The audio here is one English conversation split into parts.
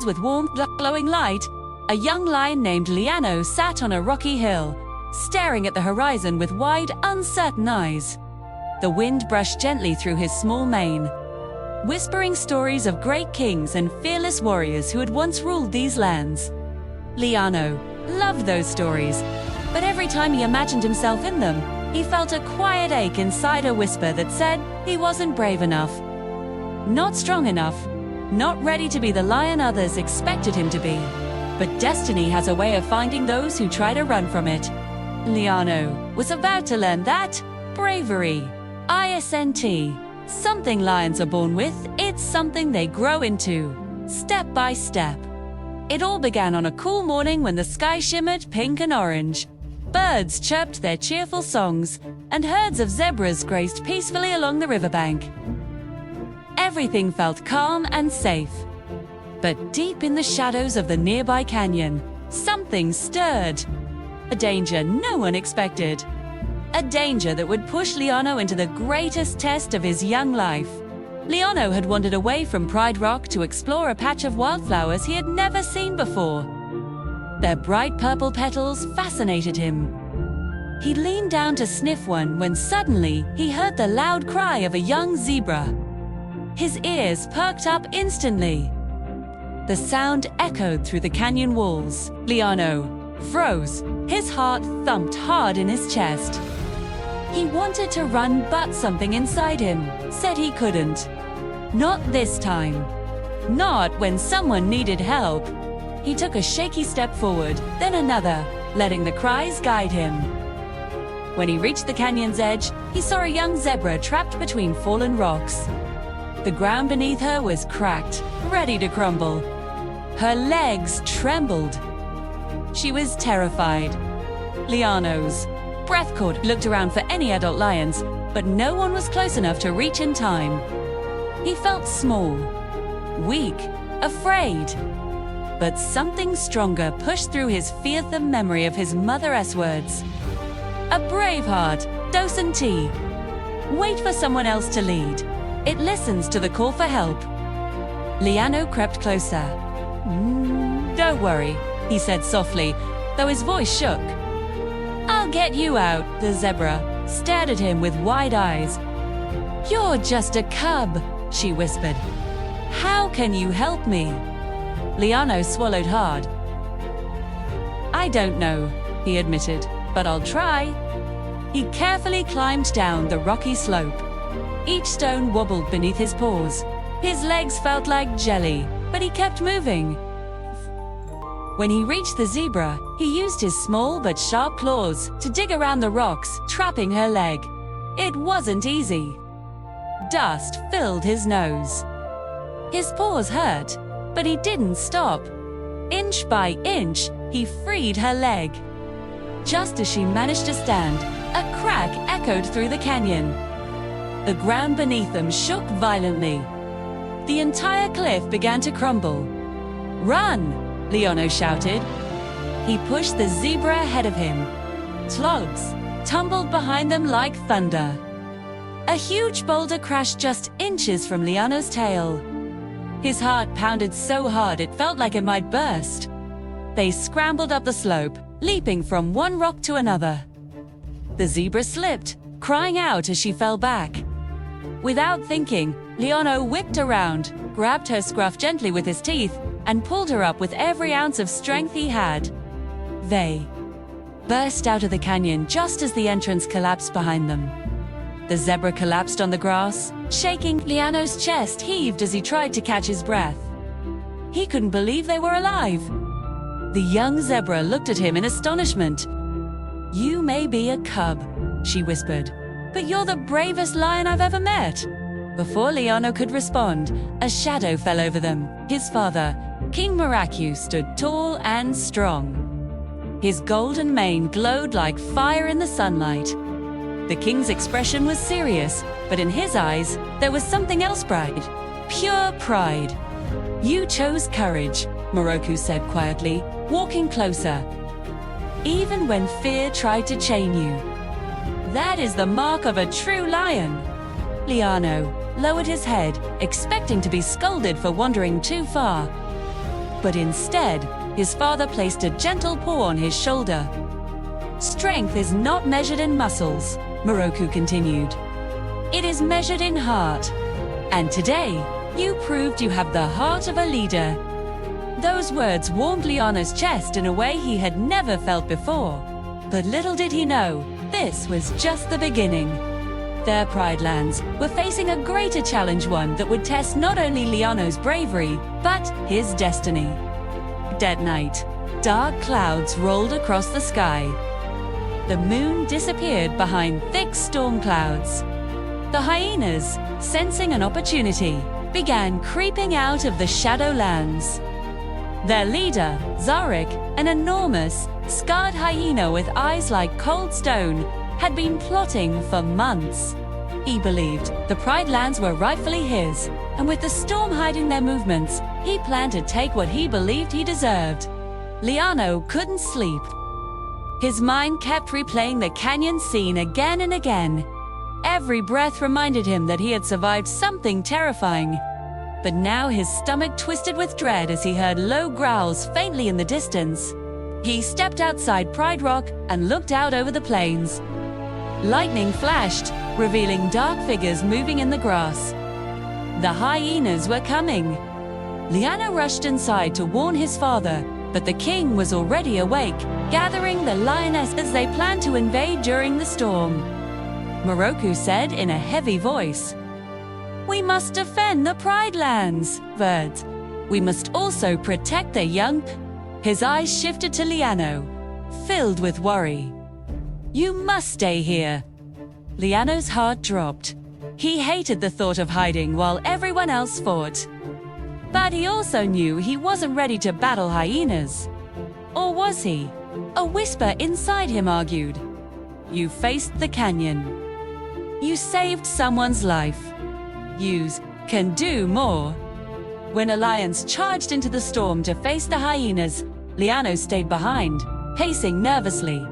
with warm, glowing light, a young lion named Liano sat on a rocky hill, staring at the horizon with wide, uncertain eyes. The wind brushed gently through his small mane, whispering stories of great kings and fearless warriors who had once ruled these lands. Liano loved those stories, but every time he imagined himself in them, he felt a quiet ache inside, a whisper that said he wasn't brave enough, not strong enough, not ready to be the lion others expected him to be. But destiny has a way of finding those who try to run from it. Liano was about to learn that bravery isn't something lions are born with, it's something they grow into, step by step. It all began on a cool morning when the sky shimmered pink and orange. Birds chirped their cheerful songs, and herds of zebras grazed peacefully along the riverbank. Everything felt calm and safe. But deep in the shadows of the nearby canyon, something stirred. A danger no one expected. A danger that would push Liano into the greatest test of his young life. Liano had wandered away from Pride Rock to explore a patch of wildflowers he had never seen before. Their bright purple petals fascinated him. He leaned down to sniff one when suddenly he heard the loud cry of a young zebra. His ears perked up instantly. The sound echoed through the canyon walls. Liano froze. His heart thumped hard in his chest. He wanted to run, but something inside him said he couldn't. Not this time. Not when someone needed help. He took a shaky step forward, then another, letting the cries guide him. When he reached the canyon's edge, he saw a young zebra trapped between fallen rocks. The ground beneath her was cracked, ready to crumble. Her legs trembled. She was terrified. Liano's breath caught. Looked around for any adult lions, but no one was close enough to reach in time. He felt small, weak, afraid. But something stronger pushed through his fear, the memory of his mother's words. A brave heart doesn't wait for someone else to lead. It listens to the call for help. Liano crept closer. Don't worry, he said softly, though his voice shook. I'll get you out. The zebra stared at him with wide eyes. You're just a cub, she whispered. How can you help me? Liano swallowed hard. I don't know, he admitted, but I'll try. He carefully climbed down the rocky slope. Each stone wobbled beneath his paws. His legs felt like jelly, but he kept moving. When he reached the zebra, he used his small but sharp claws to dig around the rocks, trapping her leg. It wasn't easy. Dust filled his nose. His paws hurt, but he didn't stop. Inch by inch, he freed her leg. Just as she managed to stand, a crack echoed through the canyon. The ground beneath them shook violently. The entire cliff began to crumble. Run! Liano shouted. He pushed the zebra ahead of him. Slugs tumbled behind them like thunder. A huge boulder crashed just inches from Liano's tail. His heart pounded so hard it felt like it might burst. They scrambled up the slope, leaping from one rock to another. The zebra slipped, crying out as she fell back. Without thinking, Liano whipped around, grabbed her scruff gently with his teeth, and pulled her up with every ounce of strength he had. They burst out of the canyon just as the entrance collapsed behind them. The zebra collapsed on the grass, shaking. Liano's chest heaved as he tried to catch his breath. He couldn't believe they were alive. The young zebra looked at him in astonishment. You may be a cub, she whispered, but you're the bravest lion I've ever met. Before Liano could respond, a shadow fell over them. His father, King Miracu, stood tall and strong. His golden mane glowed like fire in the sunlight. The king's expression was serious, but in his eyes, there was something else bright. Pure pride. You chose courage, Miracu said quietly, walking closer. Even when fear tried to chain you. That is the mark of a true lion. Liano lowered his head, expecting to be scolded for wandering too far. But instead, his father placed a gentle paw on his shoulder. "Strength is not measured in muscles," Moroku continued. "It is measured in heart. And today, you proved you have the heart of a leader." Those words warmed Liana's chest in a way he had never felt before. But little did he know, this was just the beginning. Their Pride Lands were facing a greater challenge, one that would test not only Liano's bravery, but his destiny. That night, dark clouds rolled across the sky. The moon disappeared behind thick storm clouds. The hyenas, sensing an opportunity, began creeping out of the Shadowlands. Their leader, Zarek, an enormous, scarred hyena with eyes like cold stone, had been plotting for months. He believed the Pride Lands were rightfully his, and with the storm hiding their movements, he planned to take what he believed he deserved. Liano couldn't sleep. His mind kept replaying the canyon scene again and again. Every breath reminded him that he had survived something terrifying. But now his stomach twisted with dread as he heard low growls faintly in the distance. He stepped outside Pride Rock and looked out over the plains. Lightning flashed, revealing dark figures moving in the grass. The hyenas were coming. Liano rushed inside to warn his father, but the king was already awake, gathering the lionesses they planned to invade during the storm. Moroku said in a heavy voice, "We must defend the Pride Lands, birds. We must also protect the young." His eyes shifted to Liano, filled with worry. "You must stay here." Liano's heart dropped. He hated the thought of hiding while everyone else fought. But he also knew he wasn't ready to battle hyenas. Or was he? A whisper inside him argued. "You faced the canyon. You saved someone's life. You can do more." When Alliance charged into the storm to face the hyenas, Liano stayed behind, pacing nervously.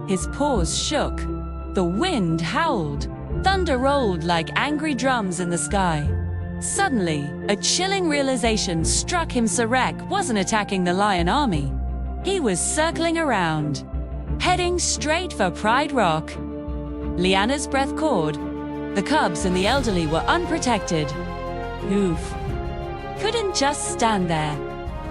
His paws shook. The wind howled. Thunder rolled like angry drums in the sky. Suddenly, a chilling realization struck him. Zarek wasn't attacking the lion army. He was circling around, heading straight for Pride Rock. Liana's breath caught. The cubs and the elderly were unprotected. Oof. Couldn't just stand there.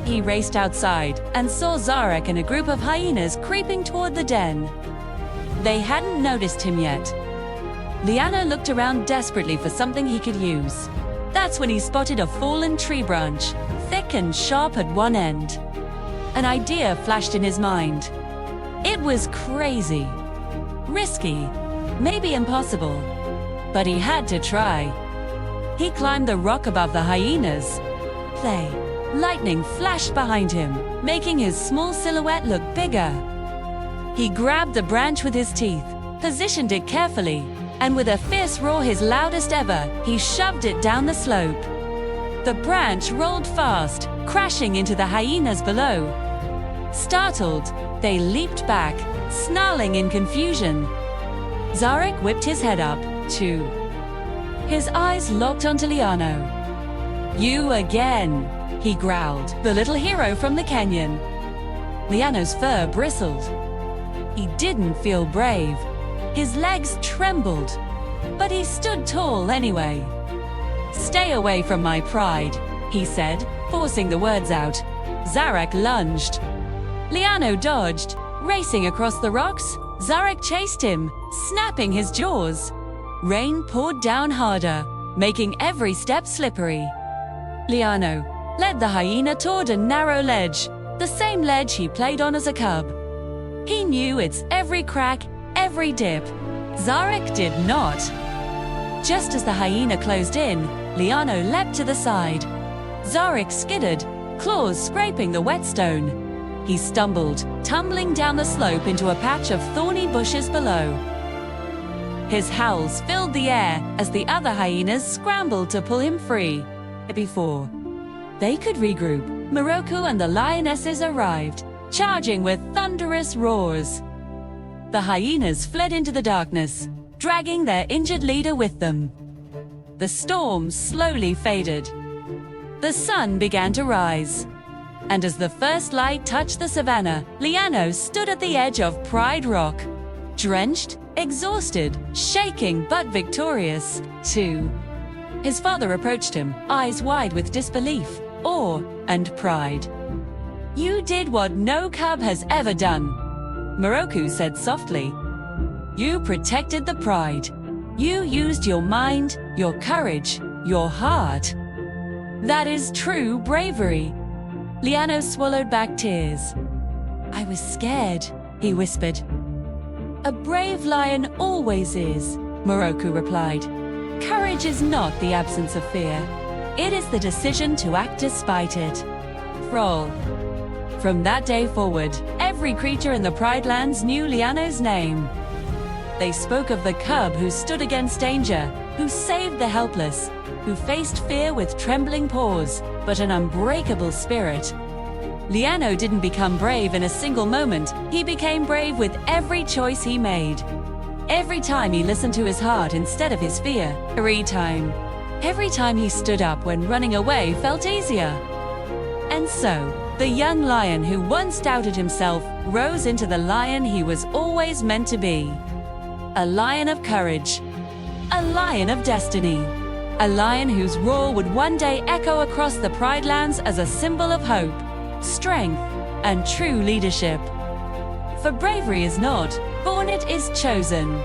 He raced outside and saw Zarek and a group of hyenas creeping toward the den. They hadn't noticed him yet. Liano looked around desperately for something he could use. That's when he spotted a fallen tree branch, thick and sharp at one end. An idea flashed in his mind. It was crazy, risky, maybe impossible, but he had to try. He climbed the rock above the hyenas. Play. Lightning flashed behind him, making his small silhouette look bigger. He grabbed the branch with his teeth, positioned it carefully, and with a fierce roar, his loudest ever, he shoved it down the slope. The branch rolled fast, crashing into the hyenas below. Startled, they leaped back, snarling in confusion. Zarek whipped his head up, too. His eyes locked onto Liano. "You again," he growled, the little hero from the canyon. Liano's fur bristled. He didn't feel brave. His legs trembled, but he stood tall anyway. "Stay away from my pride," he said, forcing the words out. Zarek lunged. Liano dodged, racing across the rocks. Zarek chased him, snapping his jaws. Rain poured down harder, making every step slippery. Liano led the hyena toward a narrow ledge, the same ledge he played on as a cub. He knew its every crack, every dip. Zarek did not. Just as the hyena closed in, Liano leapt to the side. Zarek skidded, claws scraping the whetstone. He stumbled, tumbling down the slope into a patch of thorny bushes below. His howls filled the air as the other hyenas scrambled to pull him free. Before they could regroup, Moroku and the lionesses arrived, charging with thunderous roars. The hyenas fled into the darkness, dragging their injured leader with them. The storm slowly faded. The sun began to rise. And as the first light touched the savannah, Liano stood at the edge of Pride Rock. Drenched, exhausted, shaking but victorious, too. His father approached him, eyes wide with disbelief, awe, and pride. "You did what no cub has ever done," Moroku said softly. "You protected the pride. You used your mind, your courage, your heart. That is true bravery." Liano swallowed back tears. "I was scared," he whispered. "A brave lion always is," Moroku replied. "Courage is not the absence of fear. It is the decision to act despite it." Froll. From that day forward, every creature in the Pride Lands knew Liano's name. They spoke of the cub who stood against danger, who saved the helpless, who faced fear with trembling paws, but an unbreakable spirit. Liano didn't become brave in a single moment. He became brave with every choice he made. Every time he listened to his heart instead of his fear. Every time he stood up when running away felt easier. And so, the young lion who once doubted himself rose into the lion he was always meant to be. A lion of courage. A lion of destiny. A lion whose roar would one day echo across the Pride Lands as a symbol of hope, strength, and true leadership. For bravery is not born, it is chosen.